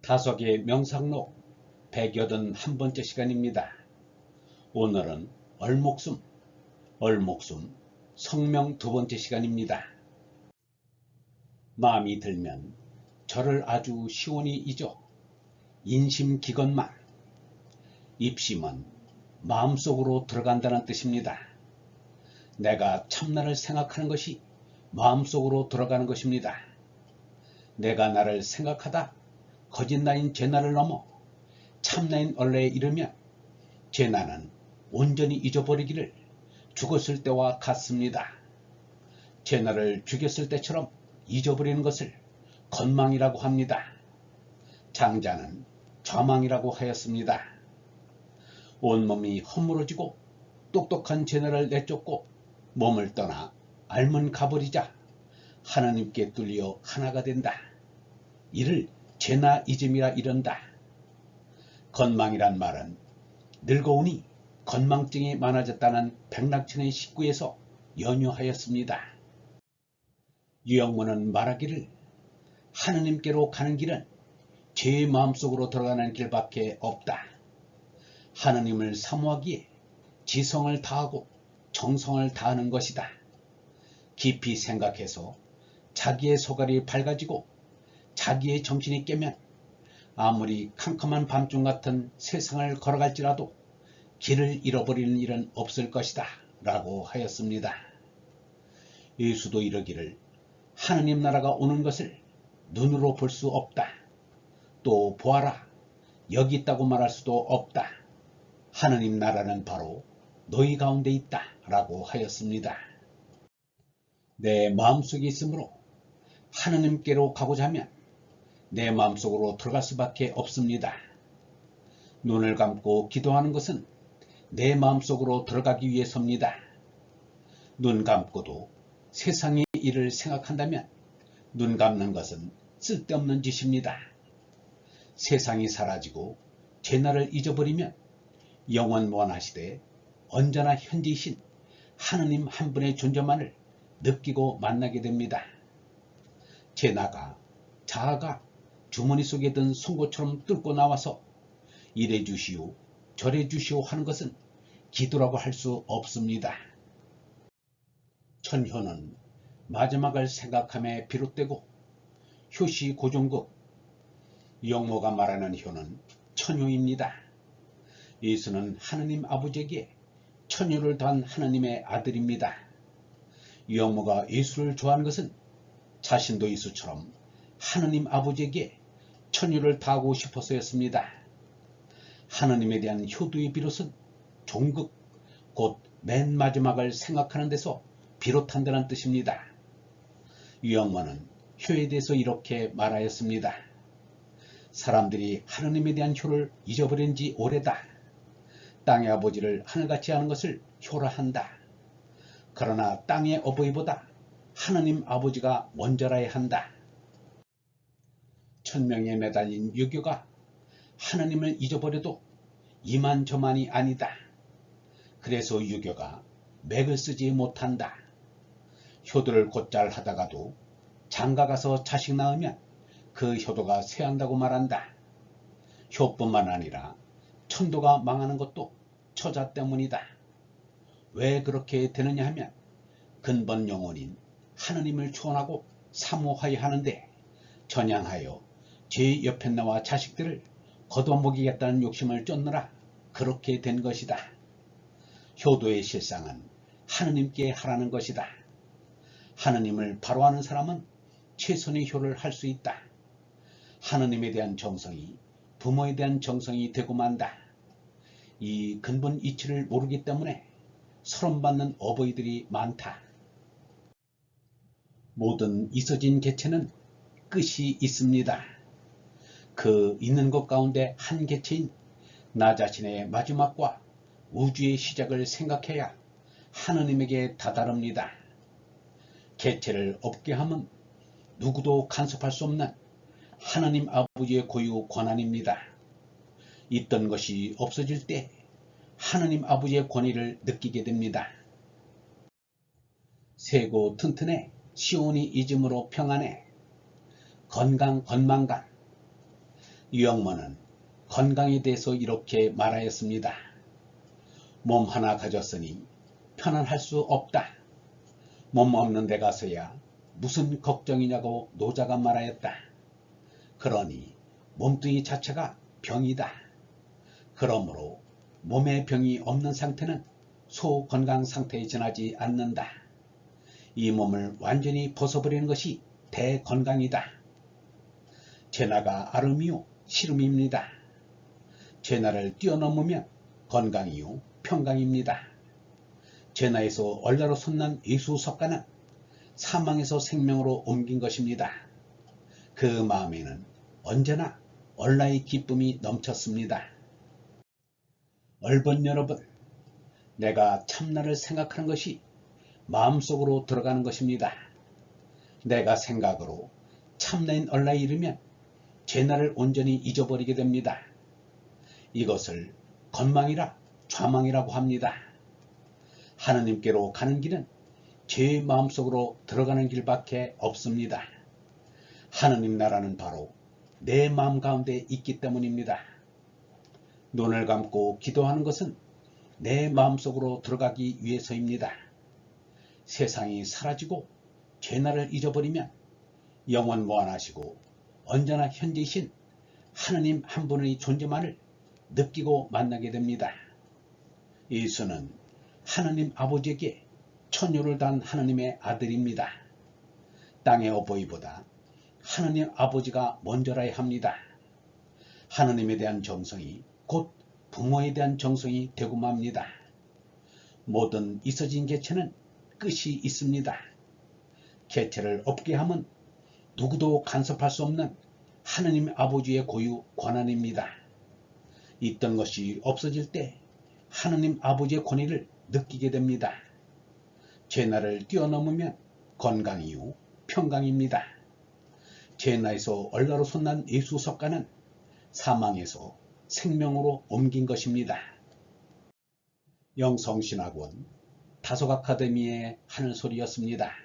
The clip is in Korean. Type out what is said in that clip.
다섯의 명상록 181번째 시간입니다. 오늘은 얼목숨 성명 2번째 시간입니다. 마음이 들면 저를 아주 시원히 잊어 인심기건만, 입심은 마음속으로 들어간다는 뜻입니다. 내가 참나를 생각하는 것이 마음속으로 들어가는 것입니다. 내가 나를 생각하다 거짓나인 제나를 넘어 참나인 원래에 이르면 제나는 온전히 잊어버리기를 죽었을 때와 같습니다. 제나를 죽였을 때처럼 잊어버리는 것을 건망이라고 합니다. 장자는 좌망이라고 하였습니다. 온몸이 허물어지고 똑똑한 제나를 내쫓고 몸을 떠나 알면 가버리자 하나님께 뚫려 하나가 된다. 이를 제나이즘이라 이른다. 건망이란 말은 늙어오니 건망증이 많아졌다는 백낙천의 식구에서 연유하였습니다. 유영문은 말하기를 하느님께로 가는 길은 제 마음속으로 들어가는 길밖에 없다. 하느님을 사모하기에 지성을 다하고 정성을 다하는 것이다. 깊이 생각해서 자기의 소갈이 밝아지고 자기의 정신이 깨면 아무리 캄캄한 밤중 같은 세상을 걸어갈지라도 길을 잃어버리는 일은 없을 것이다 라고 하였습니다. 예수도 이르기를 하느님 나라가 오는 것을 눈으로 볼 수 없다. 또 보아라 여기 있다고 말할 수도 없다. 하느님 나라는 바로 너희 가운데 있다 라고 하였습니다. 내 마음속에 있으므로 하느님께로 가고자 하면 내 마음속으로 들어갈 수밖에 없습니다. 눈을 감고 기도하는 것은 내 마음속으로 들어가기 위해서입니다. 눈 감고도 세상의 일을 생각한다면 눈 감는 것은 쓸데없는 짓입니다. 세상이 사라지고 제나를 잊어버리면 영원 원하시되 언제나 현지이신 하느님 한 분의 존재만을 느끼고 만나게 됩니다. 제나가 자아가 주머니 속에 든 송곳처럼 뚫고 나와서 이래 주시오 저래 주시오 하는 것은 기도라고 할 수 없습니다. 천효는 마지막을 생각함에 비롯되고 효시 고종국 영모가 말하는 효는 천효입니다. 예수는 하느님 아버지에게 천효를 더한 하느님의 아들입니다. 영모가 예수를 좋아하는 것은 자신도 예수처럼 하느님 아버지에게 천효를 다하고 싶어서였습니다. 하느님에 대한 효도의 비롯은 종극, 곧 맨 마지막을 생각하는 데서 비롯한다는 뜻입니다. 유영모는 효에 대해서 이렇게 말하였습니다. 사람들이 하느님에 대한 효를 잊어버린 지 오래다. 땅의 아버지를 하늘같이 하는 것을 효라 한다. 그러나 땅의 어버이보다 하느님 아버지가 먼저라야 한다. 천명에 매달린 유교가 하느님을 잊어버려도 이만저만이 아니다. 그래서 유교가 맥을 쓰지 못한다. 효도를 곧잘 하다가도 장가가서 자식 낳으면 그 효도가 쇠한다고 말한다. 효뿐만 아니라 천도가 망하는 것도 처자 때문이다. 왜 그렇게 되느냐 하면 근본 영혼인 하느님을 추원하고 사모하여 하는데 전향하여 제 옆에 나와 자식들을 거둬먹이겠다는 욕심을 쫓느라 그렇게 된 것이다. 효도의 실상은 하느님께 하라는 것이다. 하느님을 바로 아는 사람은 최선의 효를 할 수 있다. 하느님에 대한 정성이 부모에 대한 정성이 되고 만다. 이 근본 이치를 모르기 때문에 서론받는 어버이들이 많다. 모든 있어진 개체는 끝이 있습니다. 그 있는 것 가운데 한 개체인 나 자신의 마지막과 우주의 시작을 생각해야 하느님에게 다다릅니다. 개체를 없게 함은 누구도 간섭할 수 없는 하느님 아버지의 고유 권한입니다. 있던 것이 없어질 때 하느님 아버지의 권위를 느끼게 됩니다. 세고 튼튼해 시온이 잊음으로 평안해 건강 건망간 유영모는 건강에 대해서 이렇게 말하였습니다. 몸 하나 가졌으니 편안할 수 없다. 몸 없는 데 가서야 무슨 걱정이냐고 노자가 말하였다. 그러니 몸뚱이 자체가 병이다. 그러므로 몸에 병이 없는 상태는 소건강 상태에 지나지 않는다. 이 몸을 완전히 벗어버리는 것이 대건강이다. 죄나가 아름이요 시름입니다. 죄나를 뛰어넘으면 건강이요 평강입니다. 죄나에서 얼라로 솟는 예수석가는 사망에서 생명으로 옮긴 것입니다. 그 마음에는 언제나 얼라의 기쁨이 넘쳤습니다. 얼번 여러분, 내가 참나를 생각하는 것이 마음속으로 들어가는 것입니다. 내가 생각으로 참나인 얼라에 이르면 죄나를 온전히 잊어버리게 됩니다. 이것을 건망이라 좌망이라고 합니다. 하느님께로 가는 길은 제 마음속으로 들어가는 길밖에 없습니다. 하느님 나라는 바로 내 마음 가운데 있기 때문입니다. 눈을 감고 기도하는 것은 내 마음속으로 들어가기 위해서입니다. 세상이 사라지고 죄나를 잊어버리면 영원 무한하시고 언제나 현재이신 하느님 한 분의 존재만을 느끼고 만나게 됩니다. 예수는 하느님 아버지에게 천요를 단 하느님의 아들입니다. 땅의 어버이보다 하느님 아버지가 먼저라야 합니다. 하느님에 대한 정성이 곧 부모에 대한 정성이 되고 맙니다. 모든 있어진 개체는 끝이 있습니다. 개체를 없게 함은 누구도 간섭할 수 없는 하느님 아버지의 고유 권한입니다. 있던 것이 없어질 때 하느님 아버지의 권위를 느끼게 됩니다. 죄나를 뛰어넘으면 건강이요 평강입니다. 죄나에서 얼라로 솟는 예수석가는 사망에서 생명으로 옮긴 것입니다. 영성신학원 다속아카데미의 하늘소리였습니다.